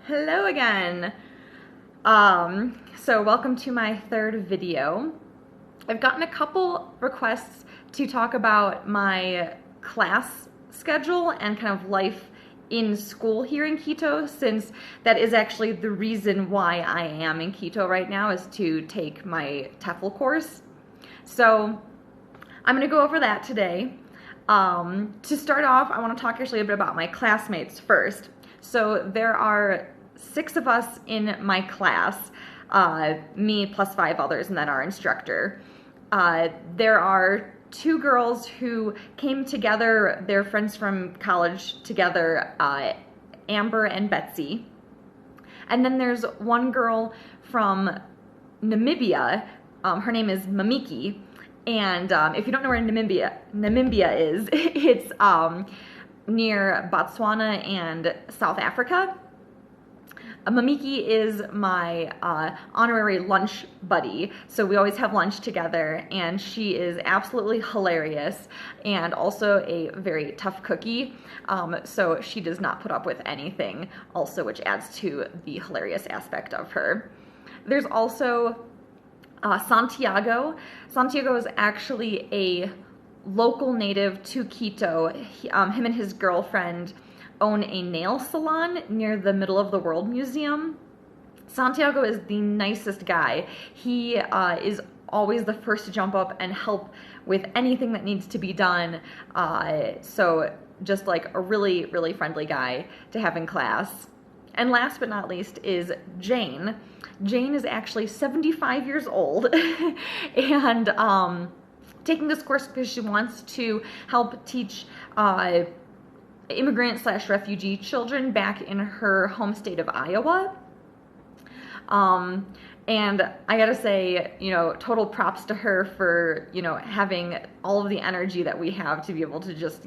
Hello again. So welcome to my third video. I've gotten a couple requests to talk about my class schedule and kind of life in school here in Quito, since that is actually the reason why I am in Quito right now, is to take my TEFL course. So I'm going to go over that today. To start off, I want to talk actually a bit about my classmates first. So there are 6 of us in my class, me plus 5 others, and then our instructor. There are 2 girls who came together, they're friends from college together, Amber and Betsy. And then there's one girl from Namibia, her name is Mamiki. And if you don't know where Namibia is, it's near Botswana and South Africa. Mamiki is my honorary lunch buddy, so we always have lunch together, and she is absolutely hilarious and also a very tough cookie, so she does not put up with anything also, which adds to the hilarious aspect of her. There's also Santiago. Santiago is actually a local native to Quito. Him and his girlfriend own a nail salon near the Middle of the World Museum. Santiago is the nicest guy. He is always the first to jump up and help with anything that needs to be done. So just like a really, really friendly guy to have in class. And last but not least is Jane. Jane is actually 75 years old and taking this course because she wants to help teach immigrant/refugee children back in her home state of Iowa. And I gotta say, total props to her for, having all of the energy that we have to be able to just,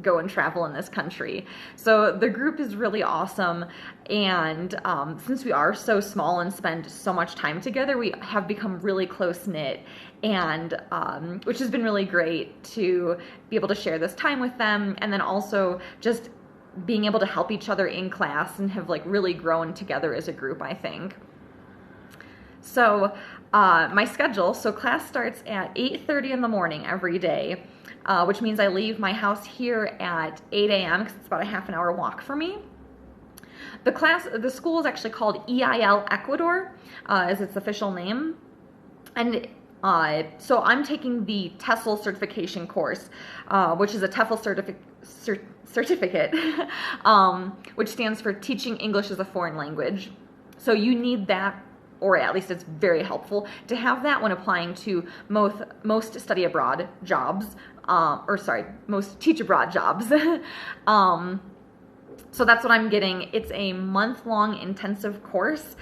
go and travel in this country. So the group is really awesome. And since we are so small and spend so much time together, we have become really close-knit, and which has been really great to be able to share this time with them, and then also just being able to help each other in class and have really grown together as a group, I think. So my schedule, so class starts at 8:30 in the morning every day, which means I leave my house here at 8 a.m. because it's about a half an hour walk for me. The school is actually called EIL Ecuador, as its official name. And so I'm taking the TEFL certification course, which is a TEFL certificate, which stands for Teaching English as a Foreign Language. So you need that, or at least it's very helpful to have that when applying to most study abroad jobs, most teach abroad jobs. So that's what I'm getting. It's a month-long intensive course.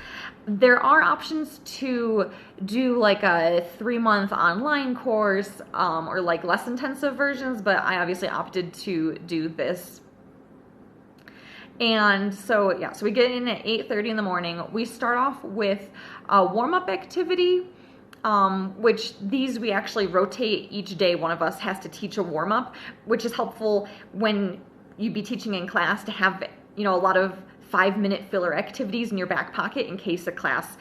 There are options to do a 3-month online course, or less intensive versions, but I obviously opted to do this. And so we get in at 8:30 in the morning. We start off with a warm-up activity, which we actually rotate each day. One of us has to teach a warm-up, which is helpful when you'd be teaching in class to have, a lot of 5-minute filler activities in your back pocket in case a class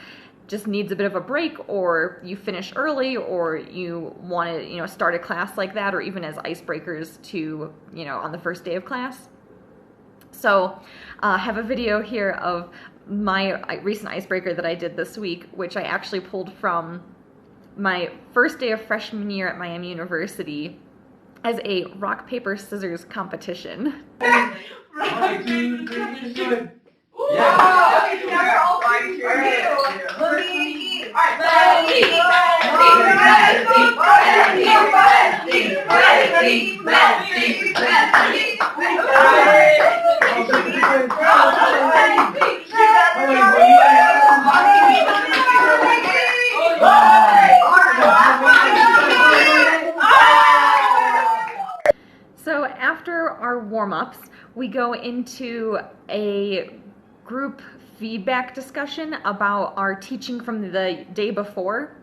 just needs a bit of a break, or you finish early, or you want to, start a class like that, or even as icebreakers to, on the first day of class. So I have a video here of my recent icebreaker that I did this week, which I actually pulled from my first day of freshman year at Miami University as a rock, paper, scissors competition. Rock, paper, scissors. So after our warm-ups, we go into a group feedback discussion about our teaching from the day before.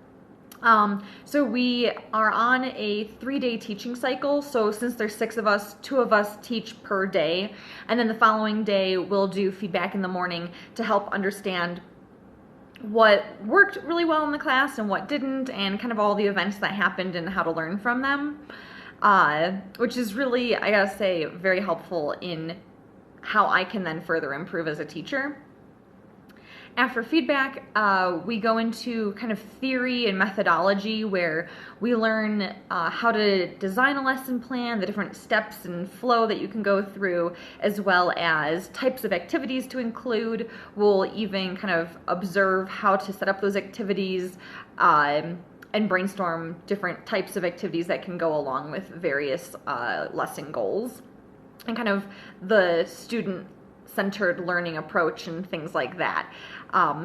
So we are on a 3-day teaching cycle. So since there's 6 of us, 2 of us teach per day. And then the following day we'll do feedback in the morning to help understand what worked really well in the class and what didn't, and kind of all the events that happened and how to learn from them, which is really, I gotta say, very helpful in how I can then further improve as a teacher. After feedback, we go into kind of theory and methodology, where we learn how to design a lesson plan, the different steps and flow that you can go through, as well as types of activities to include. We'll even kind of observe how to set up those activities and brainstorm different types of activities that can go along with various lesson goals, and kind of the student-centered learning approach and things like that.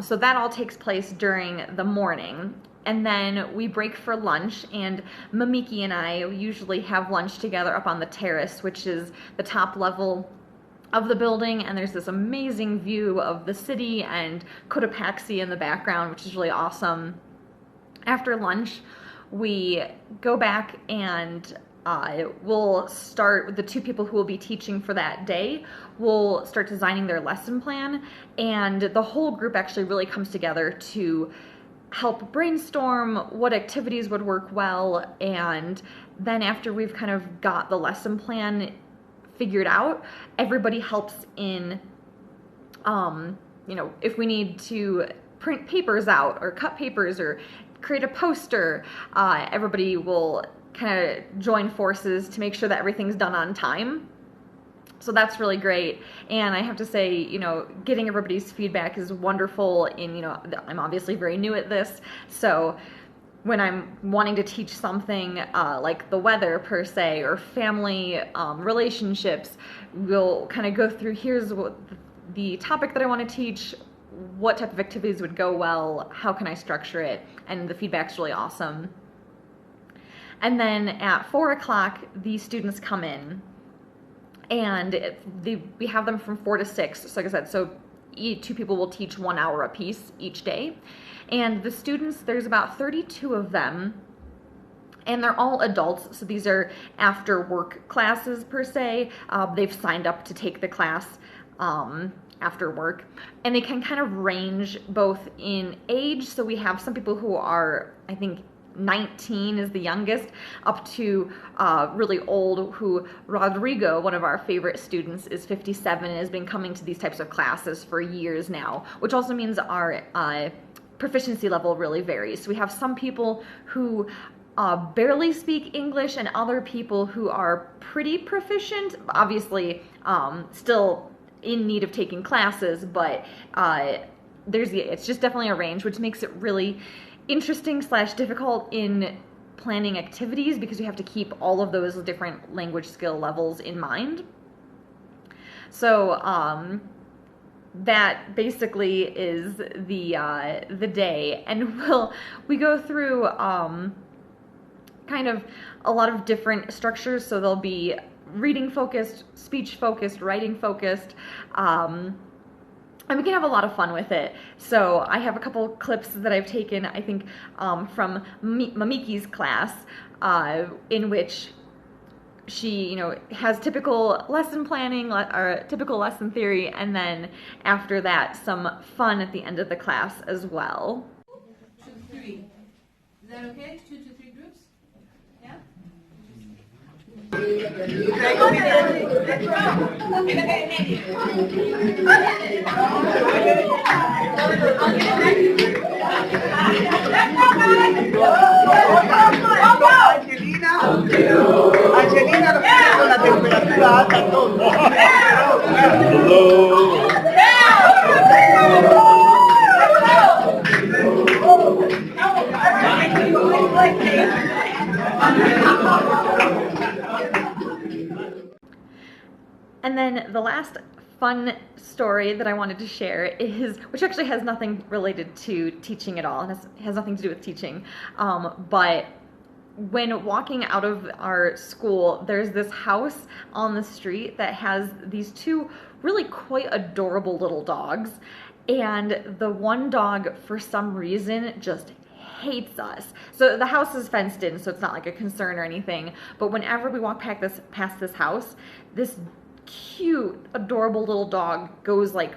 So that all takes place during the morning. And then we break for lunch, and Mamiki and I usually have lunch together up on the terrace, which is the top level of the building, and there's this amazing view of the city and Cotopaxi in the background, which is really awesome. After lunch, we go back and we'll start with the 2 people who will be teaching for that day. We'll start designing their lesson plan, and the whole group actually really comes together to help brainstorm what activities would work well. And then after we've kind of got the lesson plan figured out, everybody helps in, if we need to print papers out or cut papers or create a poster, everybody will kind of join forces to make sure that everything's done on time. So that's really great. And I have to say, getting everybody's feedback is wonderful. And, I'm obviously very new at this. So when I'm wanting to teach something like the weather per se, or family relationships, we'll kind of go through, here's what the topic that I want to teach, what type of activities would go well, how can I structure it, and the feedback's really awesome. And then at 4 o'clock, the students come in, and we have them from 4 to 6. So like I said, so 2 people will teach 1 hour apiece each day. And the students, there's about 32 of them, and they're all adults. So these are after work classes per se. They've signed up to take the class after work, and they can kind of range both in age. So we have some people who are, I think, 19 is the youngest, up to really old, who Rodrigo, one of our favorite students, is 57 and has been coming to these types of classes for years now, which also means our proficiency level really varies. So we have some people who barely speak English, and other people who are pretty proficient, obviously still in need of taking classes, but it's just definitely a range, which makes it really interesting / difficult in planning activities, because you have to keep all of those different language skill levels in mind. So that basically is the day, and we go through kind of a lot of different structures. So there'll be reading focused, speech focused, writing focused, and we can have a lot of fun with it. So I have a couple clips that I've taken, I think, from Mamiki's class, in which she, has typical lesson planning or typical lesson theory, and then after that, some fun at the end of the class as well. 2 to 3. Is that okay? 2 to 3 groups? Yeah? Angelina, con la temperatura alta, todo. And then the last fun story that I wanted to share is, which actually has nothing related to teaching at all, and has nothing to do with teaching, but when walking out of our school, there's this house on the street that has these 2 really quite adorable little dogs, and the one dog, for some reason, just hates us. So the house is fenced in, so it's not like a concern or anything. But whenever we walk past this house, this cute, adorable little dog goes like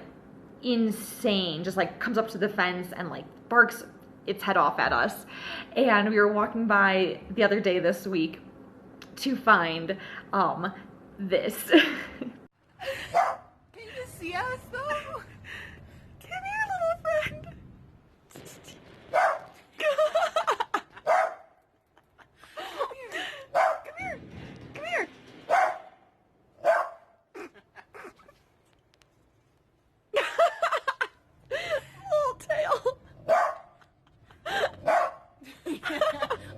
insane, just like comes up to the fence and like barks its head off at us. And we were walking by the other day this week to find this. Can you see us though? Come here, little friend. Come here. Come here. Little tail.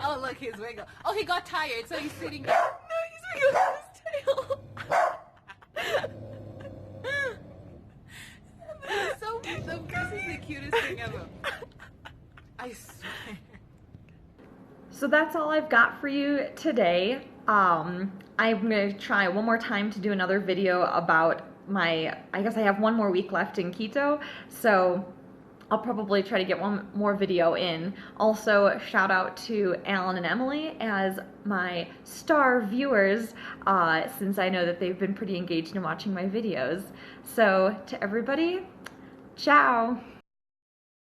Oh, look, he's wiggle. Oh, he got tired, so he's sitting. No, he's wiggling his tail. This is the cutest thing ever. I swear. So that's all I've got for you today. I'm gonna try one more time to do another video about I guess I have one more week left in keto, so I'll probably try to get one more video in. Also, shout out to Alan and Emily as my star viewers, since I know that they've been pretty engaged in watching my videos. So to everybody, ciao!